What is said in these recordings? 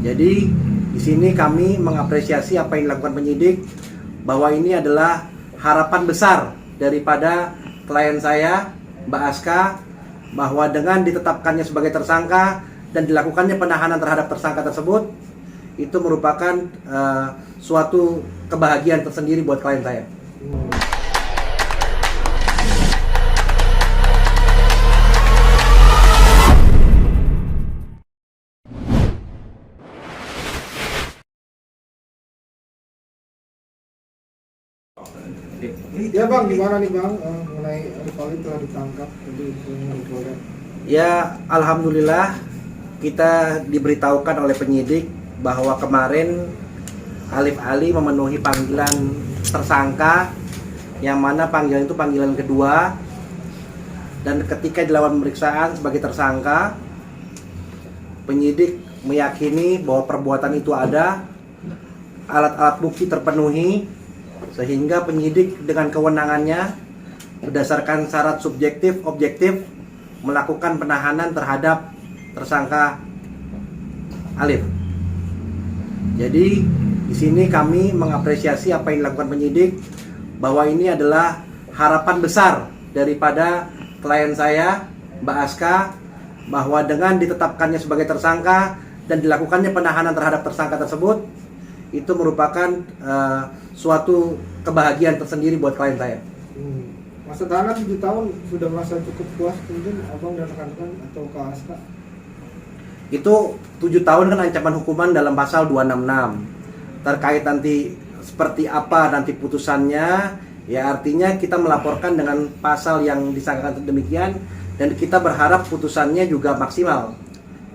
Jadi di sini kami mengapresiasi apa yang dilakukan penyidik, bahwa ini adalah harapan besar daripada klien saya, Mbak Aska, bahwa dengan ditetapkannya sebagai tersangka dan dilakukannya penahanan terhadap tersangka tersebut, itu merupakan suatu kebahagiaan tersendiri buat klien saya. Ya Bang, gimana nih Bang mengenai Alif telah ditangkap di Polda? Ya, alhamdulillah kita diberitahukan oleh penyidik bahwa kemarin Alif Ali memenuhi panggilan tersangka, yang mana panggilan itu panggilan kedua, dan ketika dilakukan pemeriksaan sebagai tersangka, penyidik meyakini bahwa perbuatan itu ada, alat-alat bukti terpenuhi, sehingga penyidik dengan kewenangannya berdasarkan syarat subjektif objektif melakukan penahanan terhadap tersangka Alif. Jadi di sini kami mengapresiasi apa yang dilakukan penyidik, bahwa ini adalah harapan besar daripada klien saya, Mbak Aska, bahwa dengan ditetapkannya sebagai tersangka dan dilakukannya penahanan terhadap tersangka tersebut, itu merupakan suatu kebahagiaan tersendiri buat klien saya. Masa tahanan 7 tahun sudah merasa cukup puas mungkin Abang dan rekan-rekan atau Kak Aska? Itu 7 tahun kan ancaman hukuman dalam pasal 266. Terkait nanti seperti apa nanti putusannya, ya artinya kita melaporkan dengan pasal yang disangkakan demikian, dan kita berharap putusannya juga maksimal,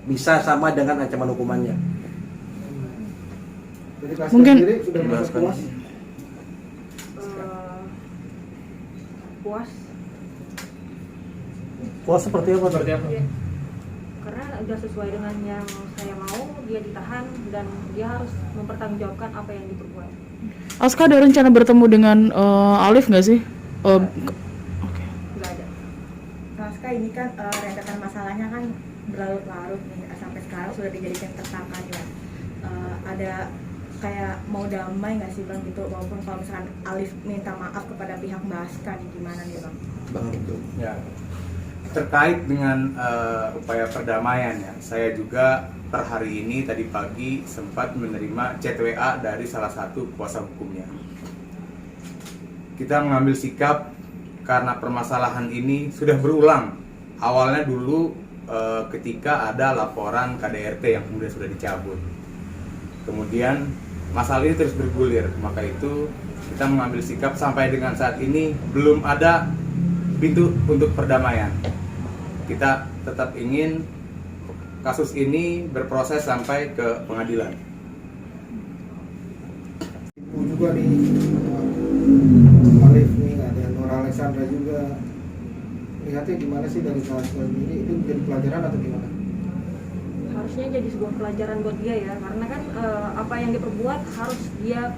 bisa sama dengan ancaman hukumannya. Jadi Kak Aska Mungkin sendiri sudah merasa puas? Puas seperti apa? Ya, karena udah sesuai dengan yang saya mau, dia ditahan dan dia harus mempertanggungjawabkan apa yang diperbuat. Aska ada rencana bertemu dengan Alif nggak sih? Nggak ada. Aska ini kan rentetan masalahnya kan berlarut-larut nih, sampai sekarang sudah dijadikan tersangka nih. Ada kayak mau damai nggak sih Bang gitu, walaupun kalau misalkan Alif minta maaf kepada pihak Mbak Aska nih, gimana nih Bang? Bang itu. Ya, terkait dengan upaya perdamaian ya, saya juga per hari ini tadi pagi sempat menerima chat WA dari salah satu kuasa hukumnya. Kita mengambil sikap karena permasalahan ini sudah berulang. Awalnya dulu ketika ada laporan KDRT yang kemudian sudah dicabut. Kemudian masalah ini terus bergulir, maka itu kita mengambil sikap sampai dengan saat ini belum ada pintu untuk perdamaian. Kita tetap ingin kasus ini berproses sampai ke pengadilan. Ibu juga nih Alif nih, ada Nora Alexandra juga. Lihatnya gimana sih dari kasus ini menjadi pelajaran atau gimana? Harusnya jadi sebuah pelajaran buat dia ya, karena kan apa yang diperbuat harus dia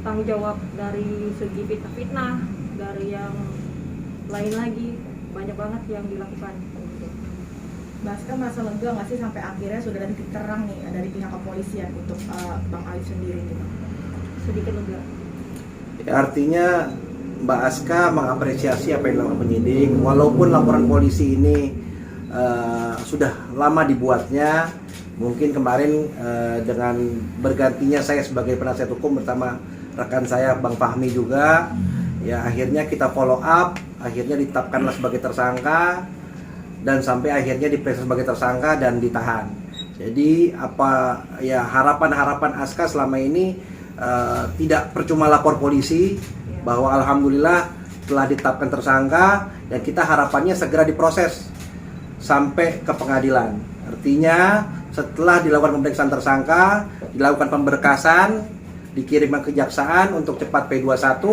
tanggung jawab, dari segi fitnah-fitnah, dari yang lain lagi, banyak banget yang dilakukan. Mbak Aska merasa lega nggak sih sampai akhirnya sudah ada titik terang nih dari pihak kepolisian untuk Bang Alif sendiri gitu? Sedikit lega. Ya, artinya Mbak Aska mengapresiasi apa yang dilakukan penyidik, walaupun laporan polisi ini sudah lama dibuatnya. Mungkin kemarin dengan bergantinya saya sebagai penasihat hukum bersama rekan saya Bang Fahmi juga, ya akhirnya kita follow up, akhirnya ditetapkanlah sebagai tersangka, dan sampai akhirnya diperiksa sebagai tersangka dan ditahan. Jadi apa ya, harapan Aska selama ini tidak percuma lapor polisi, bahwa alhamdulillah telah ditetapkan tersangka, dan kita harapannya segera diproses sampai ke pengadilan. Artinya setelah dilakukan pemeriksaan tersangka, dilakukan pemberkasan, dikirimkan ke kejaksaan untuk cepat P21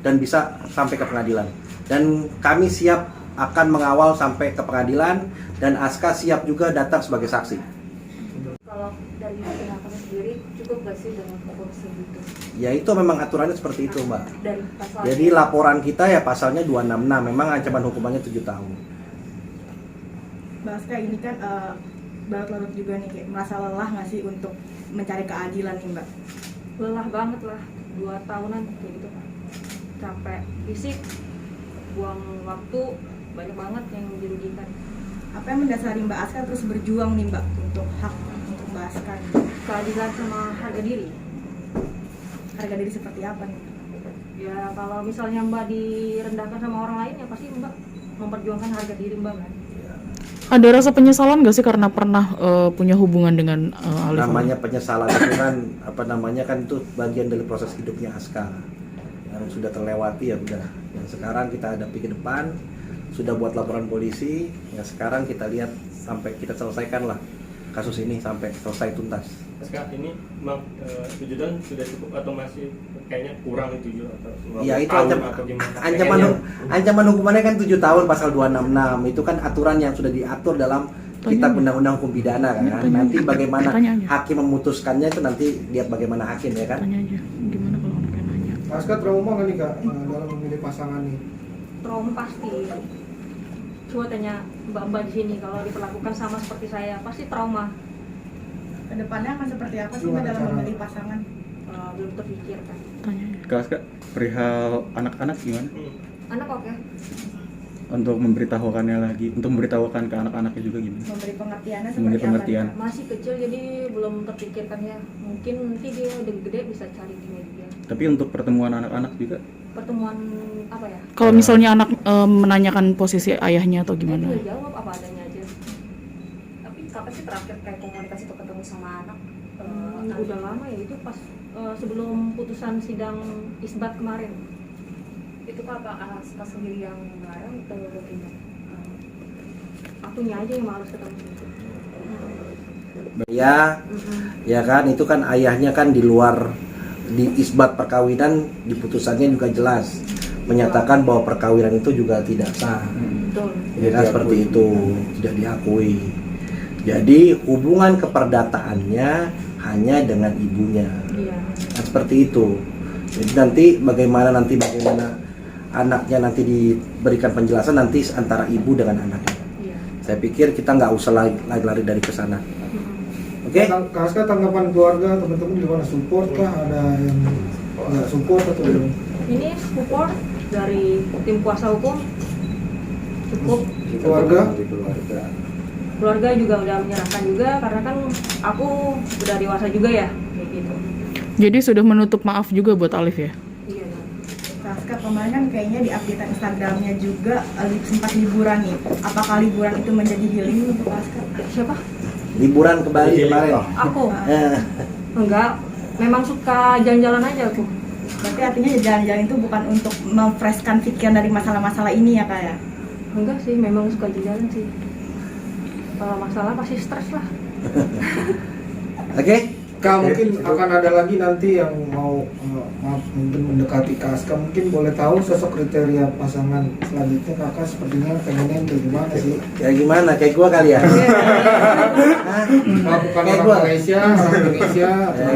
dan bisa sampai ke pengadilan. Dan kami siap akan mengawal sampai ke pengadilan, dan Aska siap juga datang sebagai saksi. Kalau dari pihak kami sendiri cukup nggak sih dengan hukum segitu? Ya itu memang aturannya seperti itu, Mbak. Dari pasal. Jadi laporan kita ya pasalnya 266, memang ancaman hukumannya 7 tahun. Mbak Aska ini kan berlarut-larut juga nih, kayak merasa lelah nggak sih untuk mencari keadilan nih Mbak? Lelah banget lah, 2 tahunan kayak gitu Pak. Capek fisik, buang waktu, banyak banget yang dirugikan. Apa yang mendasari Mbak Aska terus berjuang nih Mbak untuk hak untuk Mbak Aska nih? Keadilan sama harga diri. Harga diri seperti apa nih? Ya kalau misalnya Mbak direndahkan sama orang lain ya pasti Mbak memperjuangkan harga diri Mbak kan. Ada rasa penyesalan gak sih karena pernah punya hubungan dengan Alif? Namanya penyesalan itu kan apa namanya kan itu bagian dari proses hidupnya Aska yang sudah terlewati, ya udah. Yang sekarang kita hadapi ke depan, sudah buat laporan polisi, ya sekarang kita lihat sampai kita selesaikan lah kasus ini sampai selesai tuntas. Aska, ini memang 7 tahun sudah cukup atau masih kayaknya kurang nih 7 atau 15 Ya itu tahun atau gimana? ancaman hukumannya kan 7 tahun pasal 266 itu kan aturan yang sudah diatur dalam Kitab Undang-Undang Hukum Pidana kan. Nanti bagaimana Tanya aja. hakim memutuskannya itu nanti lihat bagaimana hakim ya kan. Tanya aja, gimana kalau anaknya nanya? Aska trauma nggak nih Kak dalam memilih pasangan nih? Trauma pasti. Coba tanya mbak-mbak di sini kalau diperlakukan sama seperti saya pasti trauma. Kedepannya akan seperti apa sih Mbak dalam memilih pasangan? Belum terpikirkan. Tanya aja. Kak Aska, perihal anak-anak gimana? Anak oke. Untuk memberitahukannya lagi, untuk memberitahukan ke anak-anaknya juga gimana? Memberi pengertiannya Memberi seperti pengertian. apa nih, Mbak? Masih kecil jadi belum terpikirkan ya. Mungkin nanti dia udah gede bisa cari di media. Tapi untuk pertemuan anak-anak juga, Pertemuan apa ya? Kalau misalnya anak menanyakan posisi ayahnya atau Gimana? gimana? Jawab apa adanya aja. Tapi kapan sih terakhir kayak komunikasi atau ketemu sama anak? Udah lama ya itu pas sebelum putusan sidang isbat kemarin. Itu apa Aska sendiri yang melarang atau bagaimana? Akunya aja yang males ketemu. Ya, ya kan itu kan ayahnya kan di luar di isbat perkawinan, di putusannya juga jelas menyatakan bahwa perkawinan itu juga tidak sah. Betul. Ya kan seperti itu, tidak diakui. Jadi hubungan keperdataannya hanya dengan ibunya. Iya. Nah, seperti itu. Jadi nanti bagaimana anaknya nanti diberikan penjelasan nanti antara ibu dengan anaknya. Iya. Saya pikir kita nggak usah lari dari ke sana. Oke? Kak Aska, tanggapan keluarga teman-teman gimana? Support kah? Ada yang nggak support atau gimana? Ini support dari tim kuasa hukum cukup. Keluarga? Keluarga juga udah menyerahkan juga karena kan aku udah dewasa juga ya kayak gitu. Jadi sudah menutup maaf juga buat Alif ya? Iya. Kak Aska, kemarin kan kayaknya di update Instagramnya juga sempat liburan nih. Apakah liburan itu menjadi healing untuk Kak Aska? Siapa? Liburan ke Bali kemarin. Aku. Eh, Enggak. Memang suka jalan-jalan aja aku. Berarti artinya jalan-jalan itu bukan untuk memfreshkan pikiran dari masalah-masalah ini ya Kak ya? Enggak sih, memang suka jalan sih. Kalau masalah pasti stres lah. Oke? Kak, mungkin akan ada lagi nanti yang mau mungkin mendekati Kak Aska, mungkin boleh tahu sosok kriteria pasangan selanjutnya Kakak sepertinya pengennya yang kayak gimana sih? Kayak gimana? Kayak gua kali ya? Hah? Bukan Kayak orang gua. Malaysia, orang Indonesia.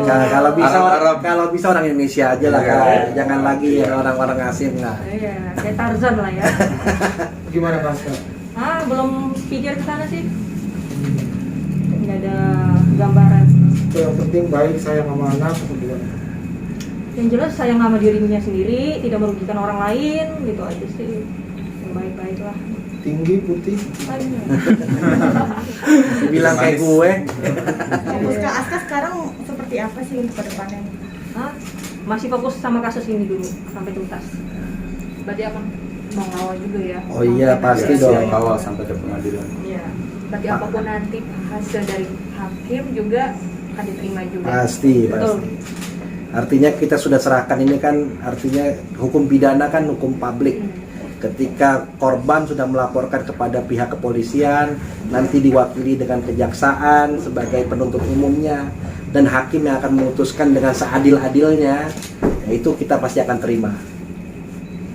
Kalau bisa Arab. kalau bisa orang Indonesia aja lah Kak. Jangan lagi yang orang-orang asing lah. Iya, kayak Tarzan lah ya. Gimana Kak Aska? Belum pikir ke sana sih. Nggak ada gambaran. Yang penting baik, sayang sama anak atau gimana? Yang jelas sayang sama dirinya sendiri, tidak merugikan orang lain, gitu aja sih. Yang baik-baik lah. Tinggi, putih. Dibilang kayak gue. Fokus Kak Aska sekarang seperti apa sih untuk kedepannya? Masih fokus sama kasus ini dulu sampai tuntas. Berarti akan mau ngawal juga ya? Oh iya pasti dong. Siap kawal sampai ke pengadilan. Iya. Berarti apapun nanti hasil dari hakim juga akan diterima juga. Pasti, Betul. pasti. Artinya kita sudah serahkan ini kan artinya hukum pidana kan hukum publik. Ketika korban sudah melaporkan kepada pihak kepolisian, nanti diwakili dengan kejaksaan sebagai penuntut umumnya dan hakim yang akan memutuskan dengan seadil-adilnya, ya itu kita pasti akan terima.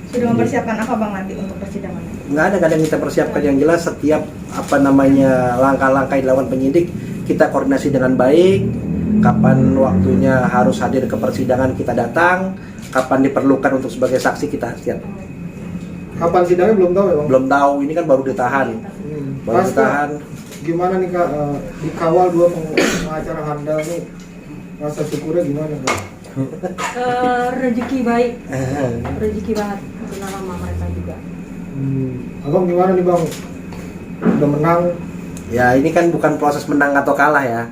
Sudah mempersiapkan apa Bang nanti untuk persidangan? Nggak ada yang kita persiapkan, yang jelas setiap langkah-langkah yang dilakukan penyidik kita koordinasi dengan baik. Kapan waktunya harus hadir ke persidangan kita datang, kapan diperlukan untuk sebagai saksi kita siap. Kapan sidangnya belum tahu ya Bang? Belum tahu, ini kan baru ditahan. Baru Pas, ditahan. gimana nih Kak, dikawal dua pengacara handal nih, rasa syukurnya gimana Kak? Rezeki baik, rezeki banget kenal sama mereka juga. Abang gimana nih Bang? Udah menang? Ya ini kan bukan proses menang atau kalah ya.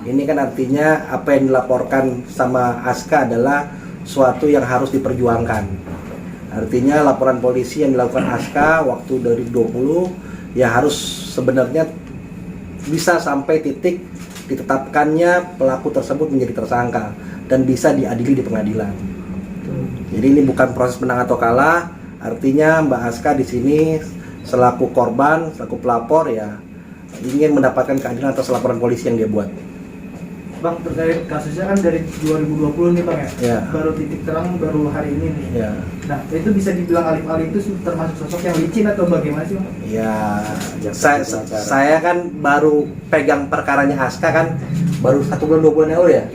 Ini kan artinya apa yang dilaporkan sama Aska adalah suatu yang harus diperjuangkan. Artinya laporan polisi yang dilakukan Aska waktu dari 20 ya harus sebenarnya bisa sampai titik ditetapkannya pelaku tersebut menjadi tersangka dan bisa diadili di pengadilan. Jadi ini bukan proses menang atau kalah. Artinya Mbak Aska di sini selaku korban, selaku pelapor ya ingin mendapatkan keadilan atas laporan polisi yang dia buat. Bang, terkait kasusnya kan dari 2020 nih Bang ya? Ya. Baru titik terang baru hari ini nih. Ya. Nah, itu bisa dibilang Alif Ali itu termasuk sosok yang licin atau bagaimana sih Bang? Ya, saya kan baru pegang perkaranya Aska kan baru 1 bulan 2 bulan yang lalu ya.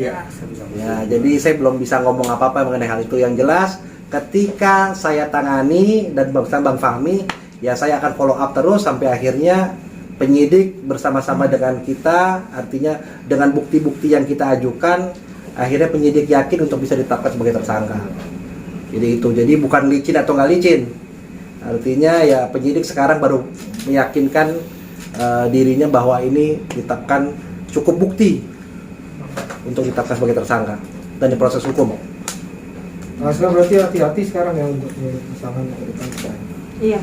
Ya, jadi saya belum bisa ngomong apa-apa mengenai hal itu. Yang jelas ketika saya tangani dan bersama Bang Fahmi, ya saya akan follow up terus sampai akhirnya penyidik bersama-sama dengan kita, artinya dengan bukti-bukti yang kita ajukan, akhirnya penyidik yakin untuk bisa ditetapkan sebagai tersangka. Jadi itu, jadi bukan licin atau nggak licin. Artinya ya penyidik sekarang baru meyakinkan dirinya bahwa ini ditetapkan cukup bukti untuk ditetapkan sebagai tersangka dan diproses hukum. Aska berarti hati-hati sekarang ya untuk pasangan ke depan. Iya,